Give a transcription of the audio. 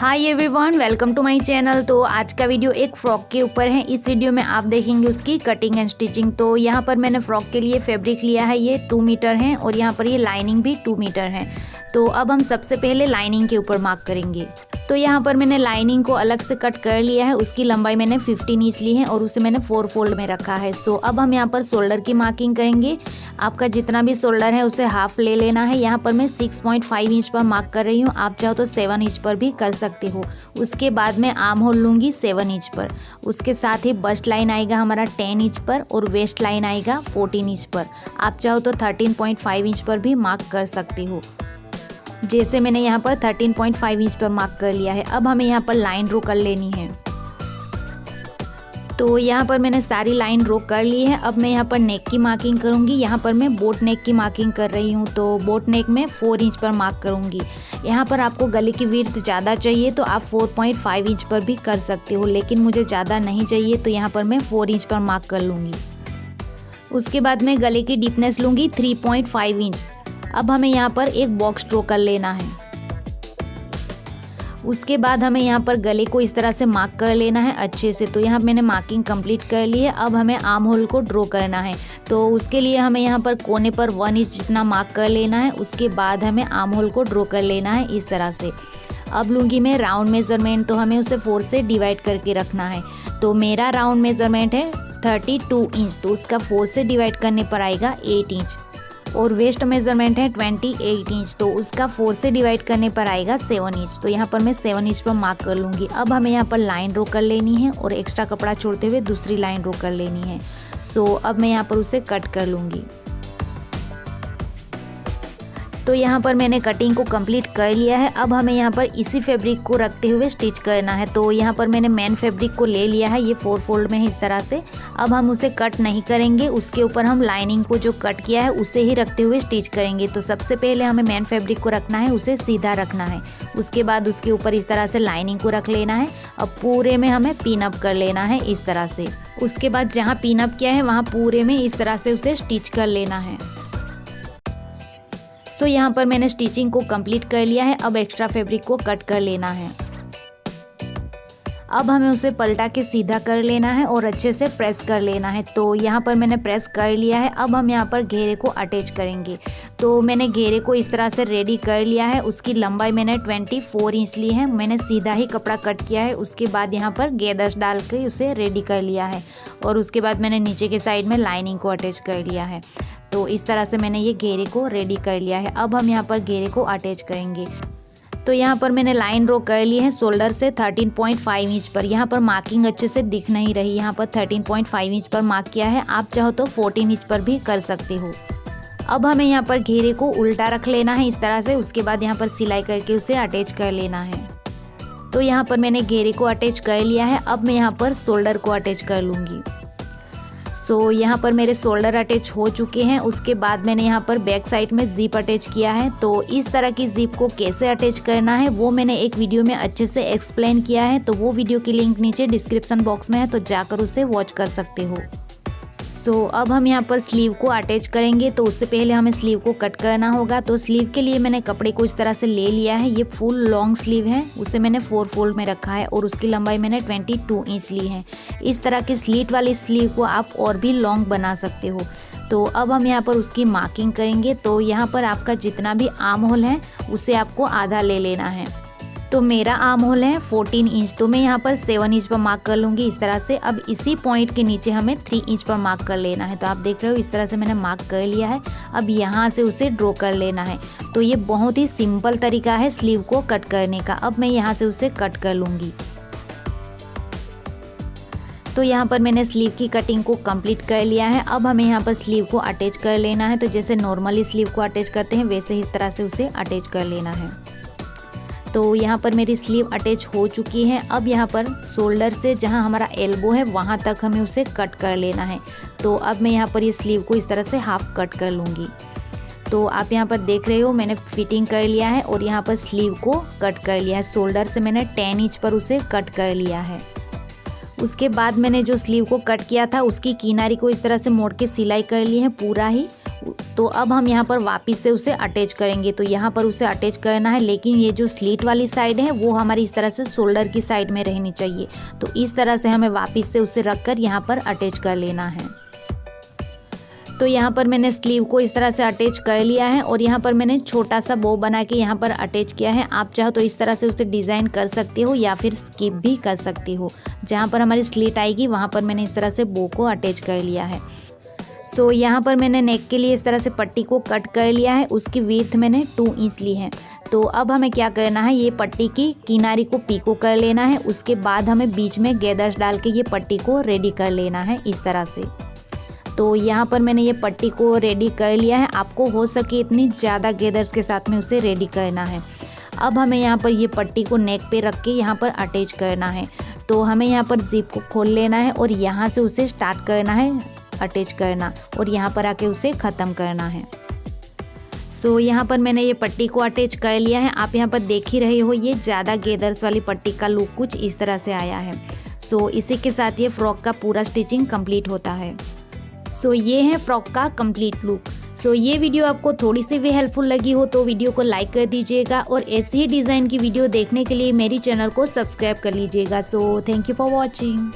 Hi everyone, welcome to my channel. तो आज का वीडियो एक फ्रॉक के ऊपर है। इस वीडियो में आप देखेंगे उसकी कटिंग एंड स्टिचिंग। तो यहाँ पर मैंने फ्रॉक के लिए फैब्रिक लिया है, ये 2 मीटर है और यहाँ पर ये लाइनिंग भी 2 मीटर है। तो अब हम सबसे पहले लाइनिंग के ऊपर मार्क करेंगे। तो यहाँ पर मैंने लाइनिंग को अलग से कट कर लिया है। उसकी लंबाई मैंने 15 इंच ली है और उसे मैंने 4 फोल्ड में रखा है। सो अब हम यहाँ पर शोल्डर की मार्किंग करेंगे। आपका जितना भी शोल्डर है उसे हाफ ले लेना है। यहाँ पर मैं 6.5 इंच पर मार्क कर रही हूँ, आप चाहो तो 7 इंच पर भी कर सकते हो। उसके बाद मैं आर्म होल लूँगी 7 इंच पर। उसके साथ ही बस्ट लाइन आएगा हमारा 10 इंच पर और वेस्ट लाइन आएगा 14 इंच पर। आप चाहो तो 13.5 इंच पर भी मार्क कर सकते हो। जैसे मैंने यहाँ पर 13.5 इंच पर मार्क कर लिया है। अब हमें यहाँ पर लाइन ड्रॉ कर लेनी है। तो यहाँ पर मैंने सारी लाइन ड्रॉ कर ली है। अब मैं यहाँ पर नेक की मार्किंग करूँगी। यहाँ पर मैं बोट नेक की मार्किंग कर रही हूँ। तो बोट नेक में 4 इंच पर मार्क करूँगी। यहाँ पर आपको गले की विड्थ ज़्यादा चाहिए तो आप 4.5 इंच पर भी कर सकते हो, लेकिन मुझे ज़्यादा नहीं चाहिए तो यहाँ पर मैं 4 इंच पर मार्क कर लूँगी। उसके बाद मैं गले की डीपनेस लूँगी 3.5 इंच। अब हमें यहाँ पर एक बॉक्स ड्रॉ कर लेना है। उसके बाद हमें यहाँ पर गले को इस तरह से मार्क कर लेना है अच्छे से। तो यहाँ मैंने मार्किंग कंप्लीट कर ली है। अब हमें आर्म होल को ड्रॉ करना है। तो उसके लिए हमें यहाँ पर कोने पर 1 इंच जितना मार्क कर लेना है। उसके बाद हमें आर्म होल को ड्रॉ कर लेना है इस तरह से। अब लूँगी मैं राउंड मेज़रमेंट, तो हमें उसे 4 से डिवाइड करके रखना है। तो मेरा राउंड मेज़रमेंट है 32 इंच, तो उसका 4 से डिवाइड करने पर आएगा 8 इंच। और वेस्ट मेज़रमेंट है 28 इंच, तो उसका 4 से डिवाइड करने पर आएगा 7 इंच। तो यहाँ पर मैं 7 इंच पर मार्क कर लूँगी। अब हमें यहाँ पर लाइन ड्रॉ कर लेनी है और एक्स्ट्रा कपड़ा छोड़ते हुए दूसरी लाइन ड्रॉ कर लेनी है। सो अब मैं यहाँ पर उसे कट कर लूँगी। तो यहाँ पर मैंने कटिंग को कंप्लीट कर लिया है। अब हमें यहाँ पर इसी फैब्रिक को रखते हुए स्टिच करना है। तो यहाँ पर मैंने मेन फैब्रिक को ले लिया है, ये 4 फोल्ड में है इस तरह से। अब हम उसे कट नहीं करेंगे, उसके ऊपर हम लाइनिंग को जो कट किया है उसे ही रखते हुए स्टिच करेंगे। तो सबसे पहले हमें मेन फैब्रिक को रखना है, उसे सीधा रखना है। उसके बाद उसके ऊपर इस तरह से लाइनिंग को रख लेना है। अब पूरे में हमें पिन अप कर लेना है इस तरह से। उसके बाद जहाँ पिन अप किया है वहाँ पूरे में इस तरह से उसे स्टिच कर लेना है। सो यहाँ पर मैंने स्टिचिंग को कंप्लीट कर लिया है। अब एक्स्ट्रा फैब्रिक को कट कर लेना है। अब हमें उसे पलटा के सीधा कर लेना है और अच्छे से प्रेस कर लेना है। तो यहाँ पर मैंने प्रेस कर लिया है। अब हम यहाँ पर घेरे को अटैच करेंगे। तो मैंने घेरे को इस तरह से रेडी कर लिया है। उसकी लंबाई मैंने 24 इंच ली है। मैंने सीधा ही कपड़ा कट किया है। उसके बाद यहाँ पर गेदर्स डाल के उसे रेडी कर लिया है और उसके बाद मैंने नीचे के साइड में लाइनिंग को अटैच कर लिया है। तो इस तरह से मैंने ये घेरे को रेडी कर लिया है। अब हम यहाँ पर घेरे को अटैच करेंगे। तो यहाँ पर मैंने लाइन ड्रॉ कर ली है शोल्डर से 13.5 इंच पर। यहाँ पर मार्किंग अच्छे से दिख नहीं रही, यहाँ पर 13.5 इंच पर मार्क किया है। आप चाहो तो 14 इंच पर भी कर सकते हो। अब हमें यहाँ पर घेरे को उल्टा रख लेना है इस तरह से। उसके बाद यहाँ पर सिलाई करके उसे अटैच कर लेना है। तो यहाँ पर मैंने घेरे को अटैच कर लिया है। अब मैं यहाँ पर शोल्डर को अटैच कर लूँगी। सो यहाँ पर मेरे शोल्डर अटैच हो चुके हैं। उसके बाद मैंने यहाँ पर बैक साइड में जिप अटैच किया है। तो इस तरह की जिप को कैसे अटैच करना है वो मैंने एक वीडियो में अच्छे से एक्सप्लेन किया है। तो वो वीडियो की लिंक नीचे डिस्क्रिप्शन बॉक्स में है, तो जाकर उसे वॉच कर सकते हो। सो अब हम यहाँ पर स्लीव को अटैच करेंगे। तो उससे पहले हमें स्लीव को कट करना होगा। तो स्लीव के लिए मैंने कपड़े को इस तरह से ले लिया है। ये फुल लॉन्ग स्लीव है, उसे मैंने 4 फोल्ड में रखा है और उसकी लंबाई मैंने 22 इंच ली है। इस तरह की स्लीट वाली स्लीव को आप और भी लॉन्ग बना सकते हो। तो अब हम यहाँ पर उसकी मार्किंग करेंगे। तो यहाँ पर आपका जितना भी आर्म होल है उसे आपको आधा ले लेना है। तो मेरा आर्म होल है 14 इंच, तो मैं यहाँ पर 7 इंच पर मार्क कर लूँगी इस तरह से। अब इसी पॉइंट के नीचे हमें 3 इंच पर मार्क कर लेना है। तो आप देख रहे हो इस तरह से मैंने मार्क कर लिया है। अब यहाँ से उसे ड्रॉ कर लेना है। तो ये बहुत ही सिंपल तरीका है स्लीव को कट करने का। अब मैं यहाँ से उसे कट कर लूँगी। तो यहाँ पर मैंने स्लीव की कटिंग को कंप्लीट कर लिया है। अब हमें यहाँ पर स्लीव को अटैच कर लेना है। तो जैसे नॉर्मली स्लीव को अटैच करते हैं वैसे ही इस तरह से उसे अटैच कर लेना है। तो यहाँ पर मेरी स्लीव अटैच हो चुकी है। अब यहाँ पर शोल्डर से जहाँ हमारा एल्बो है वहाँ तक हमें उसे कट कर लेना है। तो अब मैं यहाँ पर ये स्लीव को इस तरह से हाफ कट कर लूँगी। तो आप यहाँ पर देख रहे हो मैंने फिटिंग कर लिया है और यहाँ पर स्लीव को कट कर लिया है। शोल्डर से मैंने 10 इंच पर उसे कट कर लिया है। उसके बाद मैंने जो स्लीव को कट किया था उसकी किनारी को इस तरह से मोड़ के सिलाई कर ली है पूरा ही। तो अब हम यहाँ पर वापस से उसे अटैच करेंगे। तो यहाँ पर उसे अटैच करना है, लेकिन ये जो स्लीट वाली साइड है वो हमारी इस तरह से शोल्डर की साइड में रहनी चाहिए। तो इस तरह से हमें वापस से उसे रख कर यहाँ पर अटैच कर लेना है। तो यहाँ पर मैंने स्लीव को इस तरह से अटैच कर लिया है और यहाँ पर मैंने छोटा सा बो बना के यहाँ पर अटैच किया है। आप चाहो तो इस तरह से उसे डिज़ाइन कर सकते हो या फिर स्किप भी कर सकते हो। जहाँ पर हमारी स्लीट आएगी वहाँ पर मैंने इस तरह से बो को अटैच कर लिया है। सो यहाँ पर मैंने नेक के लिए इस तरह से पट्टी को कट कर लिया है। उसकी विड्थ मैंने 2 इंच ली है। तो अब हमें क्या करना है, ये पट्टी की किनारे को पीको कर लेना है। उसके बाद हमें बीच में गैदर्स डाल के ये पट्टी को रेडी कर लेना है इस तरह से। तो यहाँ पर मैंने ये पट्टी को रेडी कर लिया है। आपको हो सके इतनी ज़्यादा गैदर्स के साथ में उसे रेडी करना है। अब हमें यहाँ पर ये पट्टी को नेक पे रख के यहाँ पर अटैच करना है। तो हमें यहाँ पर जिप को खोल लेना है और यहाँ से उसे स्टार्ट करना है अटैच करना और यहाँ पर आके उसे ख़त्म करना है। सो यहाँ पर मैंने ये पट्टी को अटैच कर लिया है। आप यहाँ पर देख ही रहे हो, ये ज़्यादा गैदर्स वाली पट्टी का लुक कुछ इस तरह से आया है। सो इसी के साथ ये फ्रॉक का पूरा स्टिचिंग कंप्लीट होता है। सो ये है फ्रॉक का कंप्लीट लुक। सो ये वीडियो आपको थोड़ी सी भी हेल्पफुल लगी हो तो वीडियो को लाइक कर दीजिएगा और ऐसी ही डिज़ाइन की वीडियो देखने के लिए मेरी चैनल को सब्सक्राइब कर लीजिएगा। So thank you for watching.